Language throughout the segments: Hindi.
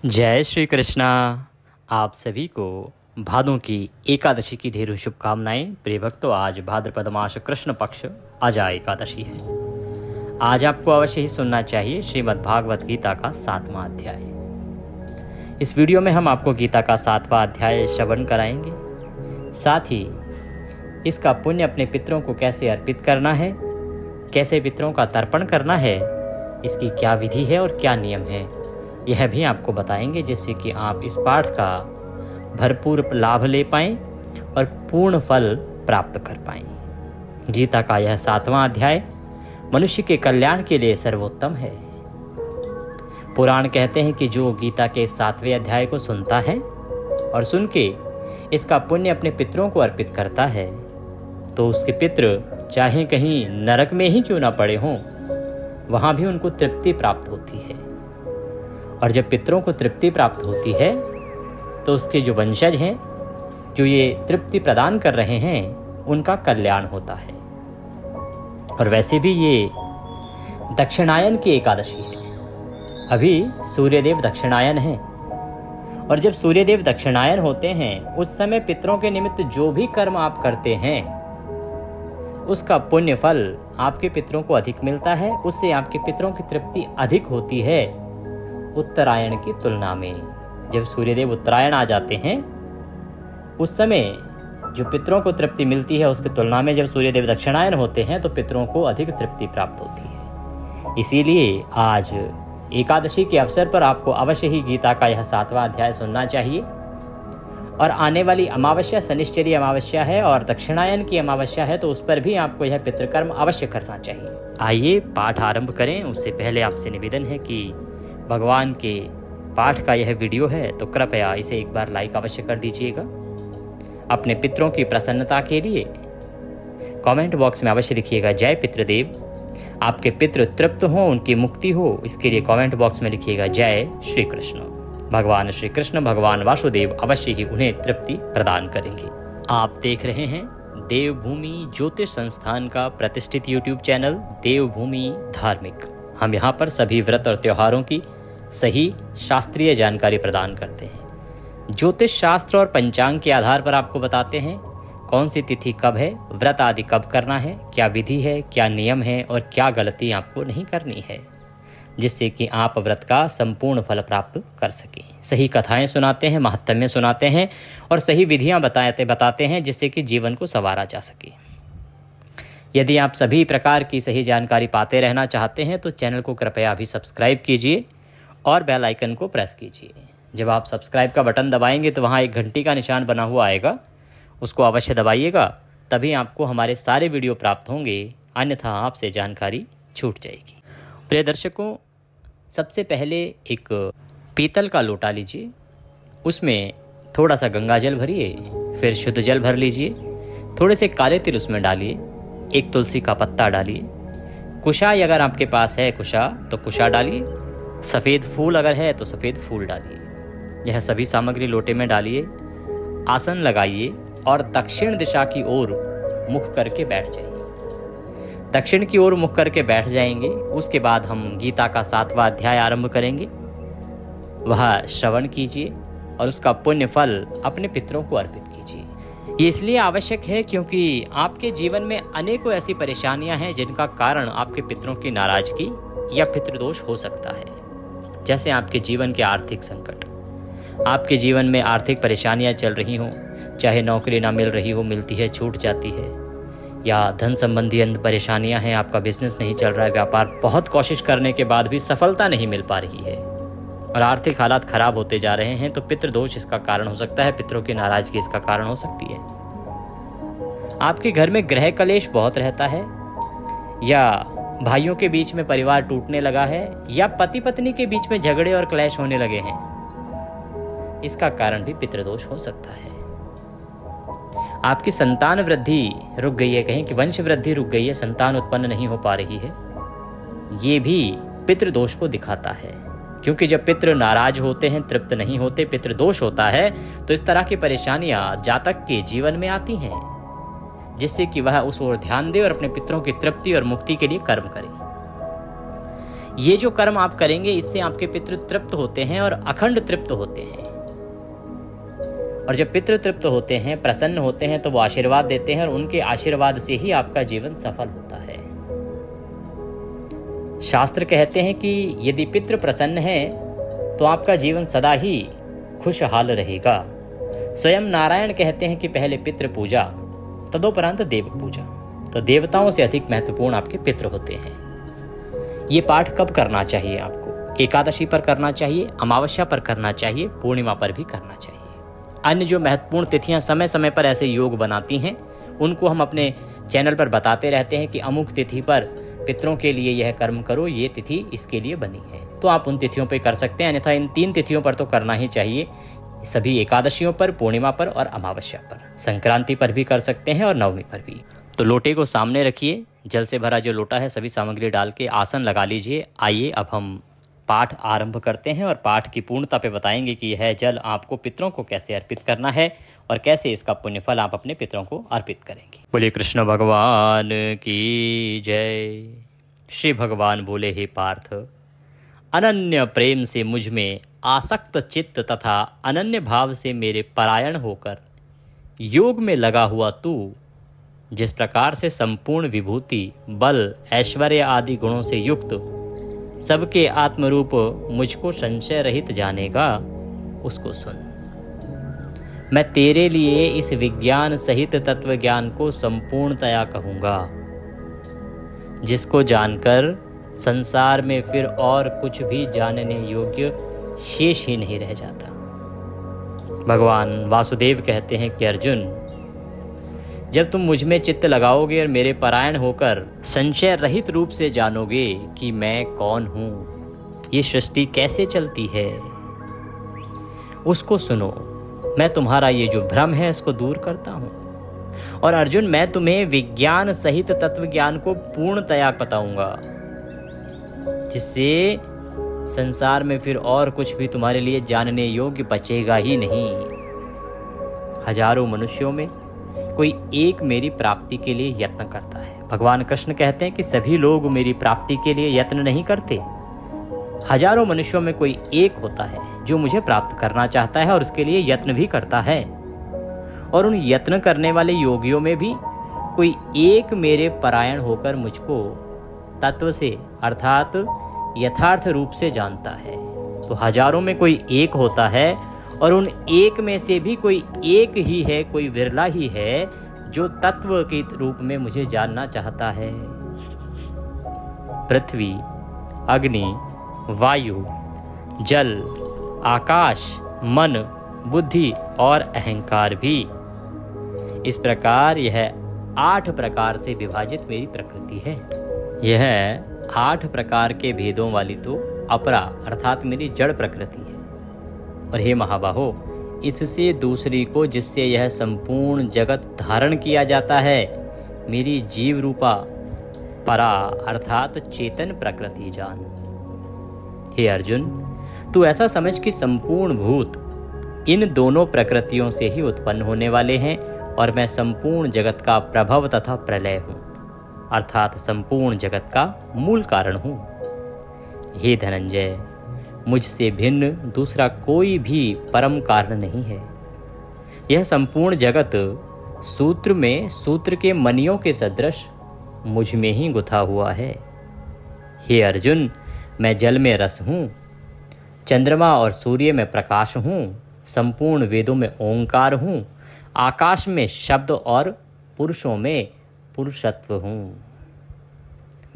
जय श्री कृष्णा। आप सभी को भादों की एकादशी की ढेरों शुभकामनाएं। प्रिय भक्तों, आज भाद्रपद मास कृष्ण पक्ष अजा एकादशी है। आज आपको अवश्य ही सुनना चाहिए श्रीमद् भागवत गीता का 7वां अध्याय। इस वीडियो में हम आपको गीता का 7वां अध्याय श्रवण कराएंगे। साथ ही इसका पुण्य अपने पितरों को कैसे अर्पित करना है, कैसे पितरों का तर्पण करना है, इसकी क्या विधि है और क्या नियम है, यह भी आपको बताएंगे, जिससे कि आप इस पाठ का भरपूर लाभ ले पाएं और पूर्ण फल प्राप्त कर पाएं। गीता का यह 7वां अध्याय मनुष्य के कल्याण के लिए सर्वोत्तम है। पुराण कहते हैं कि जो गीता के 7वें अध्याय को सुनता है और सुन के इसका पुण्य अपने पितरों को अर्पित करता है, तो उसके पितृ चाहे कहीं नरक में ही क्यों ना पड़े हों, वहाँ भी उनको तृप्ति प्राप्त होती है। और जब पितरों को तृप्ति प्राप्त होती है तो उसके जो वंशज हैं, जो ये तृप्ति प्रदान कर रहे हैं, उनका कल्याण होता है। और वैसे भी ये दक्षिणायन की एकादशी है। अभी सूर्यदेव दक्षिणायन है, और जब सूर्यदेव दक्षिणायन होते हैं उस समय पितरों के निमित्त जो भी कर्म आप करते हैं उसका पुण्य फल आपके पितरों को अधिक मिलता है। उससे आपके पितरों की तृप्ति अधिक होती है उत्तरायण की तुलना में। जब सूर्यदेव उत्तरायण आ जाते हैं उस समय जो पितरों को तृप्ति मिलती है उसकी तुलना में जब सूर्यदेव दक्षिणायन होते हैं तो पितरों को अधिक तृप्ति प्राप्त होती है। इसीलिए आज एकादशी के अवसर पर आपको अवश्य ही गीता का यह 7वां अध्याय सुनना चाहिए। और आने वाली अमावस्या शनिश्चरी अमावस्या है और दक्षिणायन की अमावस्या है, तो उस पर भी आपको यह पितृकर्म अवश्य करना चाहिए। आइए पाठ आरंभ करें। उससे पहले आपसे निवेदन है कि भगवान के पाठ का यह वीडियो है तो कृपया इसे एक बार लाइक अवश्य कर दीजिएगा। अपने पितरों की प्रसन्नता के लिए कमेंट बॉक्स में अवश्य लिखिएगा जय पितृदेव। आपके पितृ तृप्त हो, उनकी मुक्ति हो, इसके लिए कमेंट बॉक्स में लिखिएगा जय श्री कृष्ण। भगवान श्री कृष्ण, भगवान वासुदेव अवश्य ही उन्हें तृप्ति प्रदान करेंगे। आप देख रहे हैं देवभूमि ज्योतिष संस्थान का प्रतिष्ठित यूट्यूब चैनल देवभूमि धार्मिक। हम यहाँ पर सभी व्रत और त्योहारों की सही शास्त्रीय जानकारी प्रदान करते हैं। ज्योतिष शास्त्र और पंचांग के आधार पर आपको बताते हैं कौन सी तिथि कब है, व्रत आदि कब करना है, क्या विधि है, क्या नियम है और क्या गलती आपको नहीं करनी है, जिससे कि आप व्रत का संपूर्ण फल प्राप्त कर सकें। सही कथाएं सुनाते हैं, महात्म्य सुनाते हैं और सही विधियां बताते हैं, जिससे कि जीवन को संवारा जा सके। यदि आप सभी प्रकार की सही जानकारी पाते रहना चाहते हैं तो चैनल को कृपया अभी सब्सक्राइब कीजिए और बेल आइकन को प्रेस कीजिए। जब आप सब्सक्राइब का बटन दबाएंगे तो वहाँ एक घंटी का निशान बना हुआ आएगा, उसको अवश्य दबाइएगा, तभी आपको हमारे सारे वीडियो प्राप्त होंगे, अन्यथा आपसे जानकारी छूट जाएगी। प्रिय दर्शकों, सबसे पहले एक पीतल का लोटा लीजिए, उसमें थोड़ा सा गंगा जल भरिए, फिर शुद्ध जल भर लीजिए, थोड़े से काले तिल उसमें डालिए, एक तुलसी का पत्ता डालिए, कुशा अगर आपके पास है कुशा तो कुशा डालिए, सफ़ेद फूल अगर है तो सफ़ेद फूल डालिए। यह सभी सामग्री लोटे में डालिए, आसन लगाइए और दक्षिण दिशा की ओर मुख करके बैठ जाइए। दक्षिण की ओर मुख करके बैठ जाएंगे। उसके बाद हम गीता का 7वां अध्याय आरंभ करेंगे, वह श्रवण कीजिए और उसका पुण्य फल अपने पितरों को अर्पित कीजिए। ये इसलिए आवश्यक है क्योंकि आपके जीवन में अनेकों ऐसी परेशानियां हैं जिनका कारण आपके पितरों की नाराजगी या पितृदोष हो सकता है। जैसे आपके जीवन के आर्थिक संकट, आपके जीवन में आर्थिक परेशानियां चल रही हों, चाहे नौकरी ना मिल रही हो, मिलती है छूट जाती है, या धन संबंधी अन्य परेशानियां हैं, आपका बिजनेस नहीं चल रहा है, व्यापार बहुत कोशिश करने के बाद भी सफलता नहीं मिल पा रही है और आर्थिक हालात खराब होते जा रहे हैं, तो पितृदोष इसका कारण हो सकता है, पितरों की नाराजगी इसका कारण हो सकती है। आपके घर में ग्रह कलेश बहुत रहता है, या भाइयों के बीच में परिवार टूटने लगा है, या पति पत्नी के बीच में झगड़े और क्लैश होने लगे हैं, इसका कारण भी पितृदोष हो सकता है। आपकी संतान वृद्धि रुक गई है, कहीं कि वंश वृद्धि रुक गई है, संतान उत्पन्न नहीं हो पा रही है, ये भी पितृदोष को दिखाता है। क्योंकि जब पितृ नाराज होते हैं, तृप्त नहीं होते, पितृदोष होता है, तो इस तरह की परेशानियां जातक के जीवन में आती हैं, जिससे कि वह उस ओर ध्यान दे और अपने पितरों की तृप्ति और मुक्ति के लिए कर्म करे। ये जो कर्म आप करेंगे इससे आपके पितृ तृप्त होते हैं और अखंड तृप्त होते हैं। और जब पितृ तृप्त होते हैं, प्रसन्न होते हैं, तो वो आशीर्वाद देते हैं और उनके आशीर्वाद से ही आपका जीवन सफल होता है। शास्त्र कहते हैं कि यदि पितृ प्रसन्न है तो आपका जीवन सदा ही खुशहाल रहेगा। स्वयं नारायण कहते हैं कि पहले पितृ पूजा तदोपरांत देव पूजा। तो देवताओं से अधिक महत्वपूर्ण आपके पितृ होते हैं। ये पाठ कब करना चाहिए आपको? एकादशी पर करना चाहिए, अमावस्या पर करना चाहिए, पूर्णिमा पर भी करना चाहिए। अन्य जो महत्वपूर्ण तिथियां समय समय पर ऐसे योग बनाती हैं उनको हम अपने चैनल पर बताते रहते हैं कि अमुक तिथि पर पितरों के लिए यह कर्म करो, ये तिथि इसके लिए बनी है, तो आप उन तिथियों पर कर सकते हैं। अन्यथा इन 3 तिथियों पर तो करना ही चाहिए, सभी एकादशियों पर, पूर्णिमा पर और अमावस्या पर। संक्रांति पर भी कर सकते हैं और नवमी पर भी। तो लोटे को सामने रखिए, जल से भरा जो लोटा है सभी सामग्री डाल के आसन लगा लीजिए। आइए अब हम पाठ आरंभ करते हैं और पाठ की पूर्णता पे बताएंगे कि यह जल आपको पितरों को कैसे अर्पित करना है और कैसे इसका पुण्यफल आप अपने पितरों को अर्पित करेंगे। बोले कृष्ण भगवान की जय। श्री भगवान बोले, हे पार्थ, अनन्य प्रेम से मुझ में आसक्त चित्त तथा अनन्य भाव से मेरे परायण होकर योग में लगा हुआ तू जिस प्रकार से संपूर्ण विभूति, बल, ऐश्वर्य आदि गुणों से युक्त सबके आत्मरूप मुझको संशय रहित जानेगा, उसको सुन। मैं तेरे लिए इस विज्ञान सहित तत्व ज्ञान को संपूर्णतया कहूँगा, जिसको जानकर संसार में फिर और कुछ भी जानने योग्य शेष ही नहीं रह जाता। भगवान वासुदेव कहते हैं कि अर्जुन, जब तुम मुझ में चित्त लगाओगे और मेरे परायण होकर संशय रहित रूप से जानोगे कि मैं कौन हूँ, ये सृष्टि कैसे चलती है, उसको सुनो। मैं तुम्हारा ये जो भ्रम है इसको दूर करता हूँ। और अर्जुन, मैं तुम्हें विज्ञान सहित तत्व ज्ञान को पूर्णतया बताऊंगा, जिससे संसार में फिर और कुछ भी तुम्हारे लिए जानने योग्य बचेगा ही नहीं। हजारों मनुष्यों में कोई एक मेरी प्राप्ति के लिए यत्न करता है। भगवान कृष्ण कहते हैं कि सभी लोग मेरी प्राप्ति के लिए यत्न नहीं करते। हजारों मनुष्यों में कोई एक होता है जो मुझे प्राप्त करना चाहता है और उसके लिए यत्न भी करता है। और उन यत्न करने वाले योगियों में भी कोई एक मेरे परायण होकर मुझको तत्व से अर्थात यथार्थ रूप से जानता है। तो हजारों में कोई एक होता है और उन एक में से भी कोई एक ही है, कोई विरला ही है जो तत्व के रूप में मुझे जानना चाहता है। पृथ्वी, अग्नि, वायु, जल, आकाश, मन, बुद्धि और अहंकार भी, इस प्रकार यह 8 प्रकार से विभाजित मेरी प्रकृति है। यह 8 प्रकार के भेदों वाली तो अपरा अर्थात मेरी जड़ प्रकृति है। और हे महाबाहो, इससे दूसरी को जिससे यह संपूर्ण जगत धारण किया जाता है, मेरी जीव रूपा परा अर्थात चेतन प्रकृति जान। हे अर्जुन, तू ऐसा समझ कि संपूर्ण भूत इन दोनों प्रकृतियों से ही उत्पन्न होने वाले हैं और मैं संपूर्ण जगत का प्रभव तथा प्रलय हूँ, अर्थात संपूर्ण जगत का मूल कारण हूँ। हे धनंजय, मुझसे भिन्न दूसरा कोई भी परम कारण नहीं है। यह संपूर्ण जगत सूत्र में सूत्र के मणियों के सदृश मुझ में ही गुथा हुआ है। हे अर्जुन, मैं जल में रस हूँ, चंद्रमा और सूर्य में प्रकाश हूँ, संपूर्ण वेदों में ओंकार हूँ, आकाश में शब्द और पुरुषों में पुरुषत्व हूँ।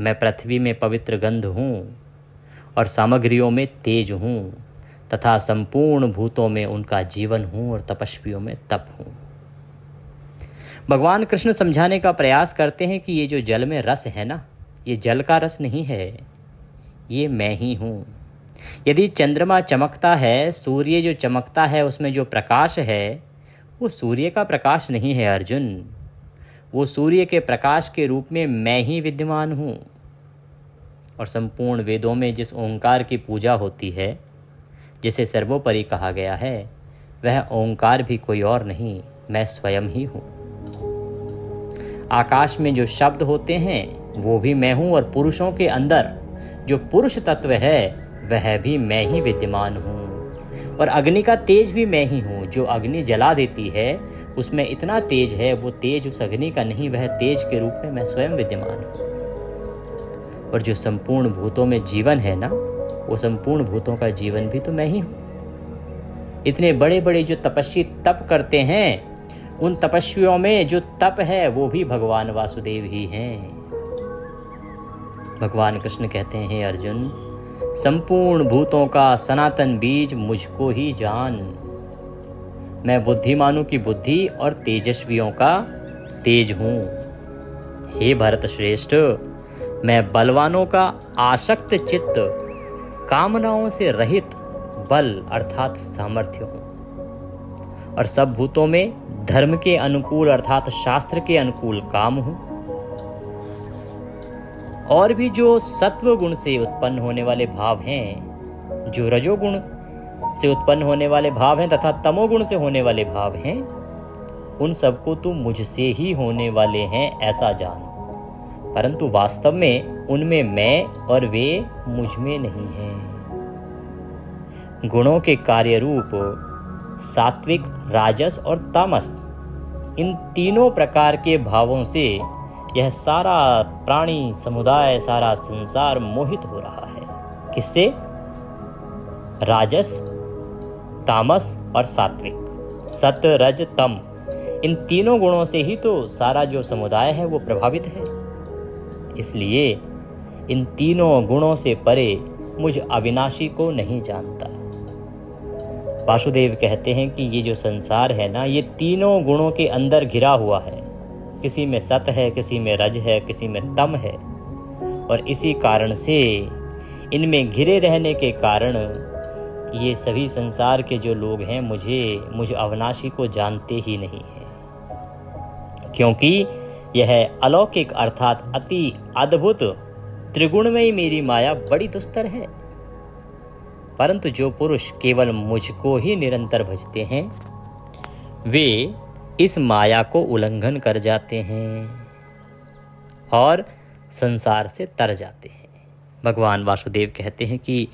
मैं पृथ्वी में पवित्र गंध हूँ और सामग्रियों में तेज हूँ तथा संपूर्ण भूतों में उनका जीवन हूँ और तपस्वियों में तप हूँ। भगवान कृष्ण समझाने का प्रयास करते हैं कि ये जो जल में रस है ना, ये जल का रस नहीं है, ये मैं ही हूँ। यदि चंद्रमा चमकता है, सूर्य जो चमकता है, उसमें जो प्रकाश है वो सूर्य का प्रकाश नहीं है अर्जुन, वो सूर्य के प्रकाश के रूप में मैं ही विद्यमान हूँ। और संपूर्ण वेदों में जिस ओंकार की पूजा होती है, जिसे सर्वोपरि कहा गया है, वह ओंकार भी कोई और नहीं, मैं स्वयं ही हूँ। आकाश में जो शब्द होते हैं वो भी मैं हूँ और पुरुषों के अंदर जो पुरुष तत्व है वह भी मैं ही विद्यमान हूँ, और अग्नि का तेज भी मैं ही हूँ। जो अग्नि जला देती है उसमें इतना तेज है, वो तेज उस अग्नि का नहीं, वह तेज के रूप में मैं स्वयं विद्यमान हूँ। और जो संपूर्ण भूतों में जीवन है ना, वो संपूर्ण भूतों का जीवन भी तो मैं ही हूँ। इतने बड़े बड़े जो तपस्वी तप करते हैं, उन तपस्वियों में जो तप है वो भी भगवान वासुदेव ही हैं। भगवान कृष्ण कहते हैं, अर्जुन संपूर्ण भूतों का सनातन बीज मुझको ही जान। मैं बुद्धिमानों की बुद्धि और तेजस्वियों का तेज हूँ। हे भरत श्रेष्ठ, मैं बलवानों का आसक्त चित्त, कामनाओं से रहित बल अर्थात सामर्थ्य हूँ, और सब भूतों में धर्म के अनुकूल अर्थात शास्त्र के अनुकूल काम हूँ। और भी जो सत्व गुण से उत्पन्न होने वाले भाव हैं, जो रजोगुण से उत्पन्न होने वाले भाव हैं तथा तमोगुण से होने वाले भाव हैं, उन सबको तू मुझसे ही होने वाले हैं ऐसा जान। परंतु वास्तव में उनमें मैं और वे मुझ में नहीं हैं। गुणों के कार्य रूप सात्विक, राजस और तामस, इन तीनों प्रकार के भावों से यह सारा प्राणी समुदाय, सारा संसार मोहित हो रहा है। किससे? राजस, तामस और सात्विक, सत, रज, तम, इन तीनों गुणों से ही तो सारा जो समुदाय है वो प्रभावित है। इसलिए इन तीनों गुणों से परे मुझ अविनाशी को नहीं जानता। वासुदेव कहते हैं कि ये जो संसार है ना, ये तीनों गुणों के अंदर घिरा हुआ है। किसी में सत है, किसी में रज है, किसी में तम है, और इसी कारण से इनमें घिरे रहने के कारण ये सभी संसार के जो लोग हैं मुझ अविनाशी को जानते ही नहीं है। क्योंकि यह अलौकिक अर्थात अति अद्भुत त्रिगुणमयी मेरी माया बड़ी दुस्तर है। परंतु जो पुरुष केवल मुझको ही निरंतर भजते हैं, वे इस माया को उल्लंघन कर जाते हैं और संसार से तर जाते हैं। भगवान वासुदेव कहते हैं कि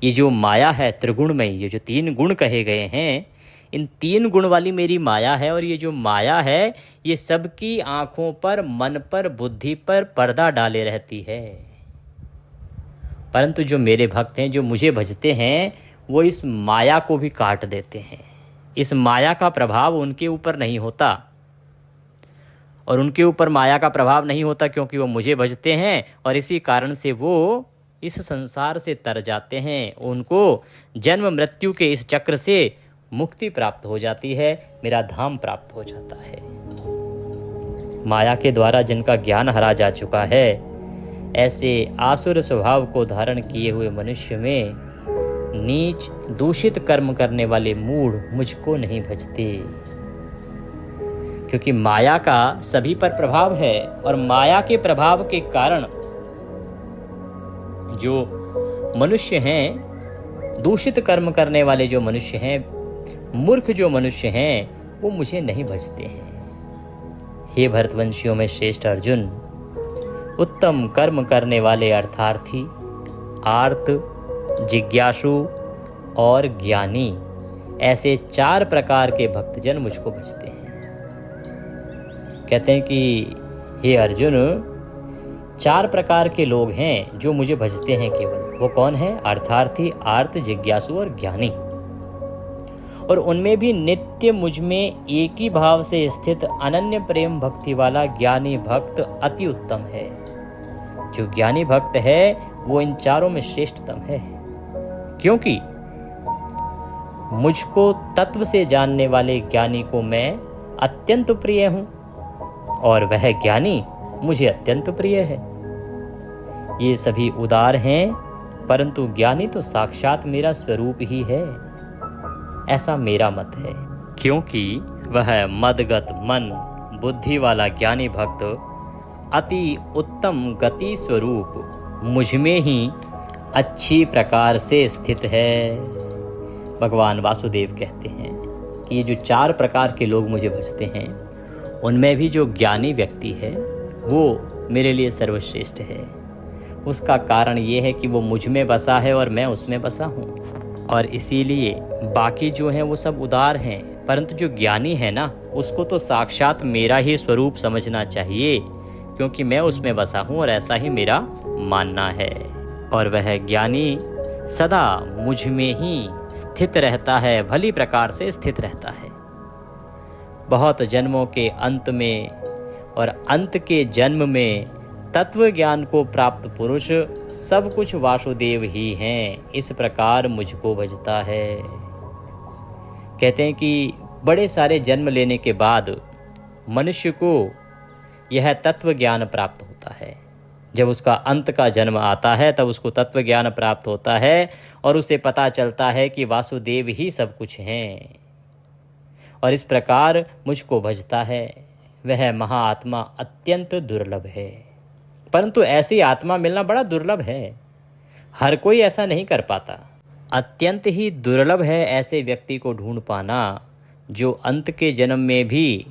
ये जो माया है त्रिगुणमयी, ये जो तीन गुण कहे गए हैं, इन तीन गुण वाली मेरी माया है, और ये जो माया है ये सबकी आंखों पर, मन पर, बुद्धि पर पर्दा डाले रहती है। परंतु जो मेरे भक्त हैं, जो मुझे भजते हैं, वो इस माया को भी काट देते हैं। इस माया का प्रभाव उनके ऊपर नहीं होता, और उनके ऊपर माया का प्रभाव नहीं होता क्योंकि वो मुझे भजते हैं, और इसी कारण से वो इस संसार से तर जाते हैं। उनको जन्म मृत्यु के इस चक्र से मुक्ति प्राप्त हो जाती है, मेरा धाम प्राप्त हो जाता है। माया के द्वारा जिनका ज्ञान हरा जा चुका है, ऐसे आसुर स्वभाव को धारण किए हुए मनुष्य में नीच दूषित कर्म करने वाले मूढ़ मुझको नहीं भजते। क्योंकि माया का सभी पर प्रभाव है, और माया के प्रभाव के कारण जो मनुष्य हैं, दूषित कर्म करने वाले जो मनुष्य हैं, मूर्ख जो मनुष्य हैं, वो मुझे नहीं भजते हैं। हे भरतवंशियों में श्रेष्ठ अर्जुन, उत्तम कर्म करने वाले अर्थार्थी, आर्त, जिज्ञासु और ज्ञानी, ऐसे चार प्रकार के भक्तजन मुझको भजते हैं। कहते हैं कि हे अर्जुन, चार प्रकार के लोग हैं जो मुझे भजते हैं केवल। वो कौन है? अर्थार्थी, आर्त, जिज्ञासु और ज्ञानी। और उनमें भी नित्य मुझ में एक ही भाव से स्थित अनन्य प्रेम भक्ति वाला ज्ञानी भक्त अति उत्तम है। जो ज्ञानी भक्त है वो इन चारों में श्रेष्ठतम है, क्योंकि मुझको तत्व से जानने वाले ज्ञानी को मैं अत्यंत प्रिय हूं, और वह ज्ञानी मुझे अत्यंत प्रिय है। ये सभी उदार हैं, परंतु ज्ञानी तो साक्षात मेरा स्वरूप ही है, ऐसा मेरा मत है। क्योंकि वह मदगत मन बुद्धि वाला ज्ञानी भक्त अति उत्तम गति स्वरूप मुझ में ही अच्छी प्रकार से स्थित है। भगवान वासुदेव कहते हैं कि ये जो चार प्रकार के लोग मुझे भजते हैं, उनमें भी जो ज्ञानी व्यक्ति है वो मेरे लिए सर्वश्रेष्ठ है। उसका कारण ये है कि वो मुझ में बसा है और मैं उसमें बसा हूँ। और इसीलिए बाकी जो हैं वो सब उदार हैं, परंतु जो ज्ञानी है ना, उसको तो साक्षात मेरा ही स्वरूप समझना चाहिए, क्योंकि मैं उसमें बसा हूँ और ऐसा ही मेरा मानना है। और वह ज्ञानी सदा मुझ में ही स्थित रहता है, भली प्रकार से स्थित रहता है। बहुत जन्मों के अंत में और अंत के जन्म में तत्व ज्ञान को प्राप्त पुरुष सब कुछ वासुदेव ही हैं, इस प्रकार मुझको भजता है। कहते हैं कि बड़े सारे जन्म लेने के बाद मनुष्य को यह तत्व ज्ञान प्राप्त होता है। जब उसका अंत का जन्म आता है तब उसको तत्व ज्ञान प्राप्त होता है और उसे पता चलता है कि वासुदेव ही सब कुछ हैं, और इस प्रकार मुझको भजता है। वह महाआत्मा अत्यंत दुर्लभ है, परंतु ऐसी आत्मा मिलना बड़ा दुर्लभ है, हर कोई ऐसा नहीं कर पाता। अत्यंत ही दुर्लभ है ऐसे व्यक्ति को ढूंढ पाना जो अंत के जन्म में भी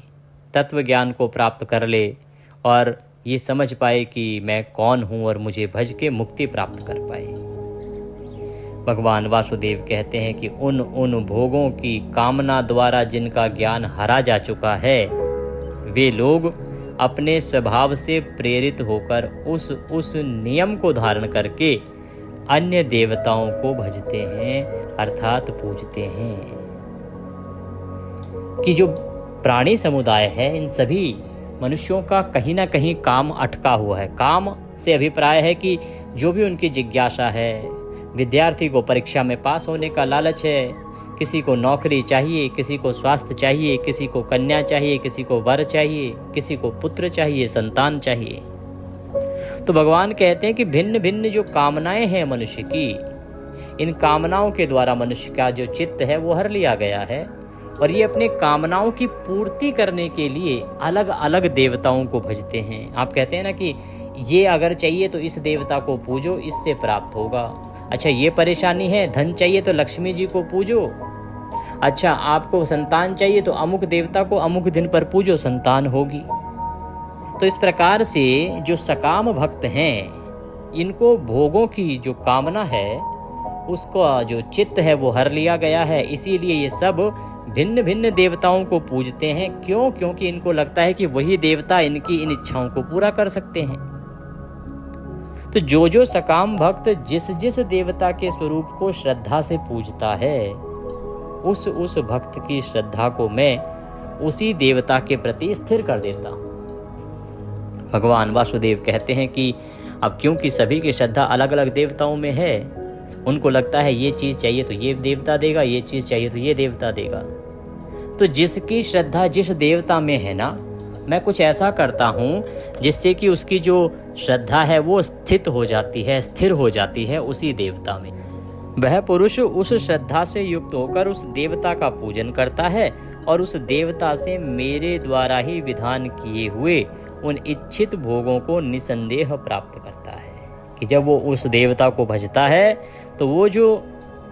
तत्व ज्ञान को प्राप्त कर ले और ये समझ पाए कि मैं कौन हूँ और मुझे भज के मुक्ति प्राप्त कर पाए। भगवान वासुदेव कहते हैं कि उन भोगों की कामना द्वारा जिनका ज्ञान हरा जा चुका है, वे लोग अपने स्वभाव से प्रेरित होकर उस नियम को धारण करके अन्य देवताओं को भजते हैं, अर्थात पूजते हैं। कि जो प्राणी समुदाय है, इन सभी मनुष्यों का कहीं ना कहीं काम अटका हुआ है। काम से अभिप्राय है कि जो भी उनकी जिज्ञासा है, विद्यार्थी को परीक्षा में पास होने का लालच है, किसी को नौकरी चाहिए, किसी को स्वास्थ्य चाहिए, किसी को कन्या चाहिए, किसी को वर चाहिए, किसी को पुत्र चाहिए, संतान चाहिए। तो भगवान कहते हैं कि भिन्न भिन्न जो कामनाएं हैं मनुष्य की, इन कामनाओं के द्वारा मनुष्य का जो चित्त है वो हर लिया गया है, और ये अपने कामनाओं की पूर्ति करने के लिए अलग अलग देवताओं को भजते हैं। आप कहते हैं ना कि ये अगर चाहिए तो इस देवता को पूजो, इससे प्राप्त होगा। अच्छा, ये परेशानी है, धन चाहिए तो लक्ष्मी जी को पूजो। अच्छा, आपको संतान चाहिए तो अमुक देवता को अमुक दिन पर पूजो, संतान होगी। तो इस प्रकार से जो सकाम भक्त हैं, इनको भोगों की जो कामना है, उसका जो चित्त है वो हर लिया गया है। इसीलिए ये सब भिन्न भिन्न देवताओं को पूजते हैं। क्यों? क्योंकि इनको लगता है कि वही देवता इनकी इन इच्छाओं को पूरा कर सकते हैं। तो जो सकाम भक्त जिस जिस देवता के स्वरूप को श्रद्धा से पूजता है, उस भक्त की श्रद्धा को मैं उसी देवता के प्रति स्थिर कर देता हूँ। भगवान वासुदेव कहते हैं कि अब क्योंकि सभी की श्रद्धा अलग अलग देवताओं में है, उनको लगता है ये चीज़ चाहिए तो ये देवता देगा, ये चीज़ चाहिए तो ये देवता देगा। तो जिसकी श्रद्धा जिस देवता में है ना, मैं कुछ ऐसा करता हूँ जिससे कि उसकी जो श्रद्धा है वो स्थित हो जाती है, स्थिर हो जाती है उसी देवता में। वह पुरुष उस श्रद्धा से युक्त होकर उस देवता का पूजन करता है और उस देवता से मेरे द्वारा ही विधान किए हुए उन इच्छित भोगों को निसंदेह प्राप्त करता है। कि जब वो उस देवता को भजता है तो वो जो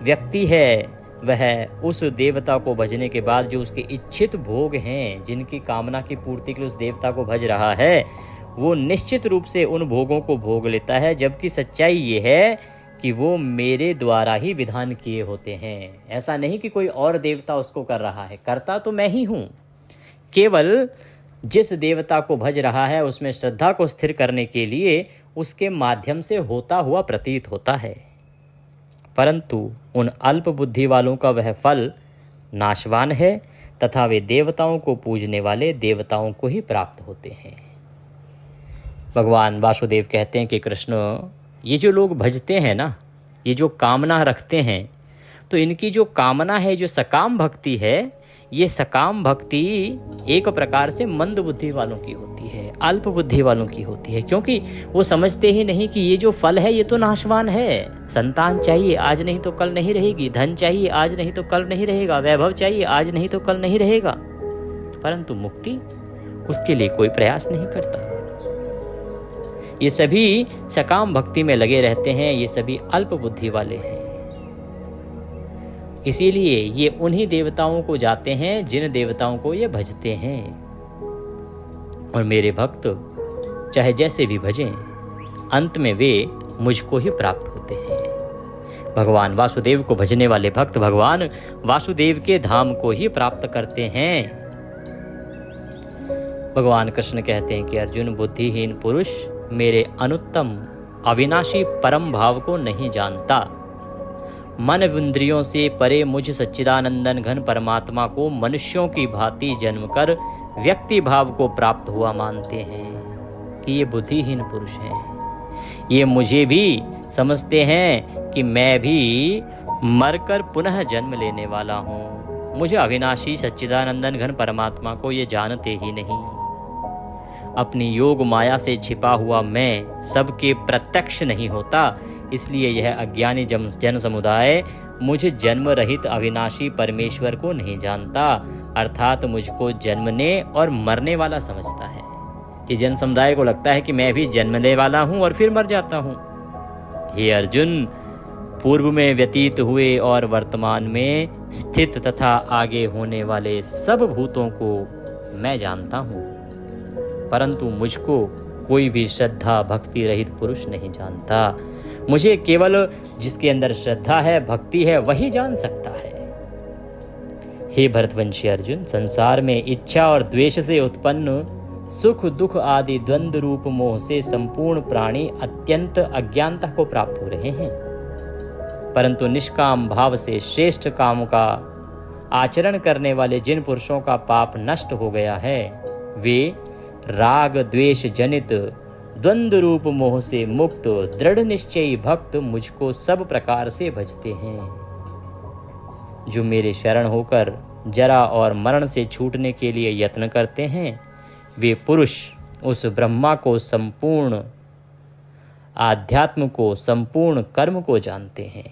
व्यक्ति है वह उस देवता को भजने के बाद जो उसके इच्छित भोग हैं, जिनकी कामना की पूर्ति के लिए उस देवता को भज रहा है, वो निश्चित रूप से उन भोगों को भोग लेता है। जबकि सच्चाई ये है कि वो मेरे द्वारा ही विधान किए होते हैं। ऐसा नहीं कि कोई और देवता उसको कर रहा है, करता तो मैं ही हूँ। केवल जिस देवता को भज रहा है उसमें श्रद्धा को स्थिर करने के लिए उसके माध्यम से होता हुआ प्रतीत होता है, परंतु उन अल्प बुद्धि वालों का वह फल नाशवान है तथा वे देवताओं को पूजने वाले देवताओं को ही प्राप्त होते हैं। भगवान वासुदेव कहते हैं कि कृष्ण, ये जो लोग भजते हैं ना, ये जो कामना रखते हैं, तो इनकी जो कामना है, जो सकाम भक्ति है, ये सकाम भक्ति एक प्रकार से मंद बुद्धि वालों की होती है, अल्प बुद्धि वालों की होती है। क्योंकि वो समझते ही नहीं कि ये जो फल है ये तो नाशवान है। संतान चाहिए, आज नहीं तो कल नहीं रहेगी। धन चाहिए, आज नहीं तो कल नहीं रहेगा। वैभव चाहिए, आज नहीं तो कल नहीं रहेगा। परंतु मुक्ति, उसके लिए कोई प्रयास नहीं करता। ये सभी सकाम भक्ति में लगे रहते हैं, ये सभी अल्प बुद्धि वाले हैं। इसीलिए ये उन्हीं देवताओं को जाते हैं जिन देवताओं को ये भजते हैं। और मेरे भक्त चाहे जैसे भी भजें, अंत में वे मुझको ही प्राप्त होते हैं। भगवान वासुदेव को भजने वाले भक्त भगवान वासुदेव के धाम को ही प्राप्त करते हैं। भगवान कृष्ण कहते हैं कि अर्जुन, बुद्धिहीन पुरुष मेरे अनुत्तम अविनाशी परम भाव को नहीं जानता। मन इंद्रियों से परे मुझ सच्चिदानंदन घन परमात्मा को मनुष्यों की भांति जन्म कर व्यक्ति भाव को प्राप्त हुआ मानते हैं कि ये बुद्धिहीन पुरुष हैं। ये मुझे भी समझते हैं कि मैं भी मरकर पुनः जन्म लेने वाला हूँ। मुझे अविनाशी सच्चिदानंदन घन परमात्मा को ये जानते ही नहीं। अपनी योग माया से छिपा हुआ मैं सबके प्रत्यक्ष नहीं होता, इसलिए यह अज्ञानी जन समुदाय मुझे जन्म रहित अविनाशी परमेश्वर को नहीं जानता, अर्थात मुझको जन्मने और मरने वाला समझता है। कि जन समुदाय को लगता है कि मैं भी जन्मने वाला हूँ और फिर मर जाता हूँ। हे अर्जुन, पूर्व में व्यतीत हुए और वर्तमान में स्थित तथा आगे होने वाले सब भूतों को मैं जानता हूँ, परंतु मुझको कोई भी श्रद्धा भक्ति रहित पुरुष नहीं जानता। मुझे केवल जिसके अंदर श्रद्धा है, भक्ति है, वही जान सकता है। हे भरतवंशी अर्जुन, संसार में इच्छा और द्वेष से उत्पन्न सुख दुख आदि द्वंद्व रूप मोह से संपूर्ण प्राणी अत्यंत अज्ञानता को प्राप्त हो रहे हैं, परंतु निष्काम भाव से श्रेष्ठ काम का आचरण करने वाले जिन पुरुषों का पाप नष्ट हो गया है, वे राग द्वेष जनित द्वंद्व रूप मोह से मुक्त दृढ़ निश्चयी भक्त मुझको सब प्रकार से भजते हैं। जो मेरे शरण होकर जरा और मरण से छूटने के लिए यत्न करते हैं, वे पुरुष उस ब्रह्मा को संपूर्ण आध्यात्म को संपूर्ण कर्म को जानते हैं।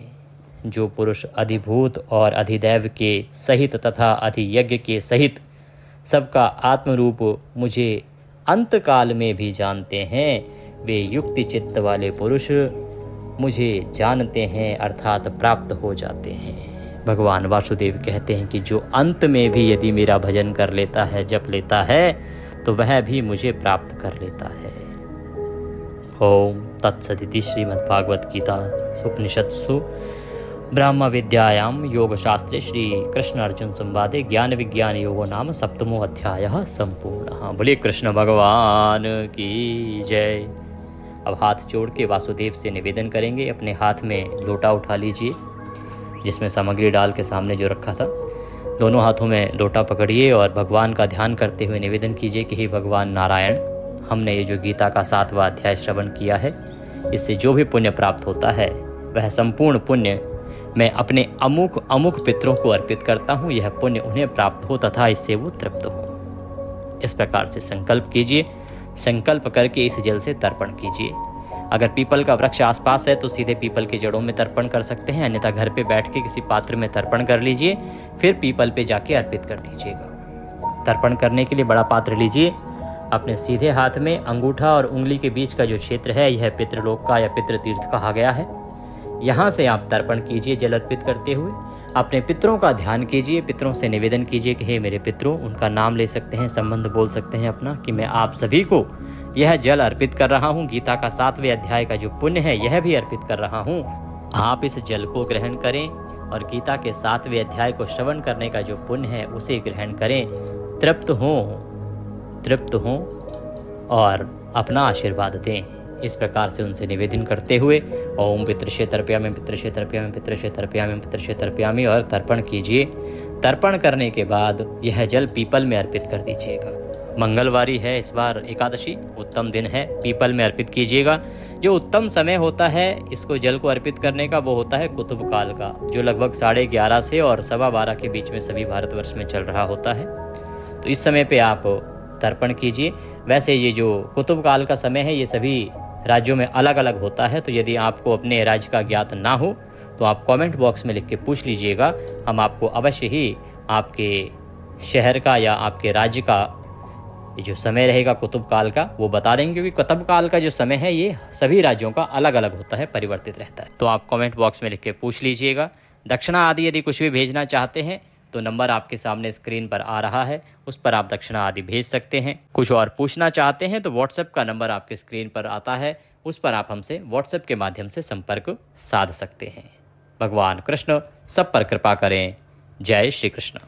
जो पुरुष अधिभूत और अधिदैव के सहित तथा अधियज्ञ के सहित सबका आत्मरूप मुझे अंत काल में भी जानते हैं, वे युक्ति चित्त वाले पुरुष मुझे जानते हैं, अर्थात प्राप्त हो जाते हैं। भगवान वासुदेव कहते हैं कि जो अंत में भी यदि मेरा भजन कर लेता है, जप लेता है, तो वह भी मुझे प्राप्त कर लेता है। ओम तत्सदिति श्रीमद्भागवत गीता उपनिषत्सु ब्रह्म विद्यायाम योग शास्त्रे श्री कृष्ण अर्जुन संवादे ज्ञान विज्ञान योगो नाम सप्तमो अध्यायः संपूर्णः। बोले कृष्ण भगवान की जय। अब हाथ जोड़ के वासुदेव से निवेदन करेंगे। अपने हाथ में लोटा उठा लीजिए जिसमें सामग्री डाल के सामने जो रखा था। दोनों हाथों में लोटा पकड़िए और भगवान का ध्यान करते हुए निवेदन कीजिए कि हे भगवान नारायण, हमने ये जो गीता का 7वां अध्याय श्रवण किया है, इससे जो भी पुण्य प्राप्त होता है वह संपूर्ण पुण्य मैं अपने अमुक अमुक पितरों को अर्पित करता हूँ। यह पुण्य उन्हें प्राप्त हो तथा इससे वो तृप्त हो। इस प्रकार से संकल्प कीजिए। संकल्प करके इस जल से तर्पण कीजिए। अगर पीपल का वृक्ष आसपास है तो सीधे पीपल के जड़ों में तर्पण कर सकते हैं, अन्यथा घर पे बैठ के किसी पात्र में तर्पण कर लीजिए, फिर पीपल पे जाके अर्पित कर दीजिएगा। तर्पण करने के लिए बड़ा पात्र लीजिए। अपने सीधे हाथ में अंगूठा और उंगली के बीच का जो क्षेत्र है, यह पितृलोक का या पितृ तीर्थ कहा गया है। यहाँ से आप तर्पण कीजिए जल अर्पित करते हुए। अपने पितरों का ध्यान कीजिए। पितरों से निवेदन कीजिए कि हे मेरे पितरों, उनका नाम ले सकते हैं, संबंध बोल सकते हैं अपना, कि मैं आप सभी को यह जल अर्पित कर रहा हूँ। गीता का 7वें अध्याय का जो पुण्य है यह भी अर्पित कर रहा हूँ। आप इस जल को ग्रहण करें और गीता के 7वें अध्याय को श्रवण करने का जो पुण्य है उसे ग्रहण करें। तृप्त हों और अपना आशीर्वाद दें। इस प्रकार से उनसे निवेदन करते हुए ओम पितृशे तर्पयामि पितृशे तर्पयामि पितृशे तर्पयामि पितृशे तर्पयामि और तर्पण कीजिए। तर्पण करने के बाद यह जल पीपल में अर्पित कर दीजिएगा। मंगलवारी है इस बार, एकादशी, उत्तम दिन है, पीपल में अर्पित कीजिएगा। जो उत्तम समय होता है इसको जल को अर्पित करने का वो होता है कुतुब काल का, जो लगभग 11:30 से और 12:15 के बीच में सभी भारतवर्ष में चल रहा होता है। तो इस समय पे आप तर्पण कीजिए। वैसे ये जो कुतुब काल का समय है ये सभी राज्यों में अलग अलग होता है, तो यदि आपको अपने राज्य का ज्ञात ना हो तो आप कमेंट बॉक्स में लिख के पूछ लीजिएगा। हम आपको अवश्य ही आपके शहर का या आपके राज्य का ये जो समय रहेगा कुतुब काल का वो बता देंगे, क्योंकि कुतुब काल का जो समय है ये सभी राज्यों का अलग अलग होता है, परिवर्तित रहता है। तो आप कमेंट बॉक्स में लिख के पूछ लीजिएगा। दक्षिणा आदि यदि कुछ भी भेजना चाहते हैं तो नंबर आपके सामने स्क्रीन पर आ रहा है, उस पर आप दक्षिणा आदि भेज सकते हैं। कुछ और पूछना चाहते हैं तो व्हाट्सएप का नंबर आपके स्क्रीन पर आता है, उस पर आप हमसे व्हाट्सएप के माध्यम से संपर्क साध सकते हैं। भगवान कृष्ण सब पर कृपा करें। जय श्री कृष्ण।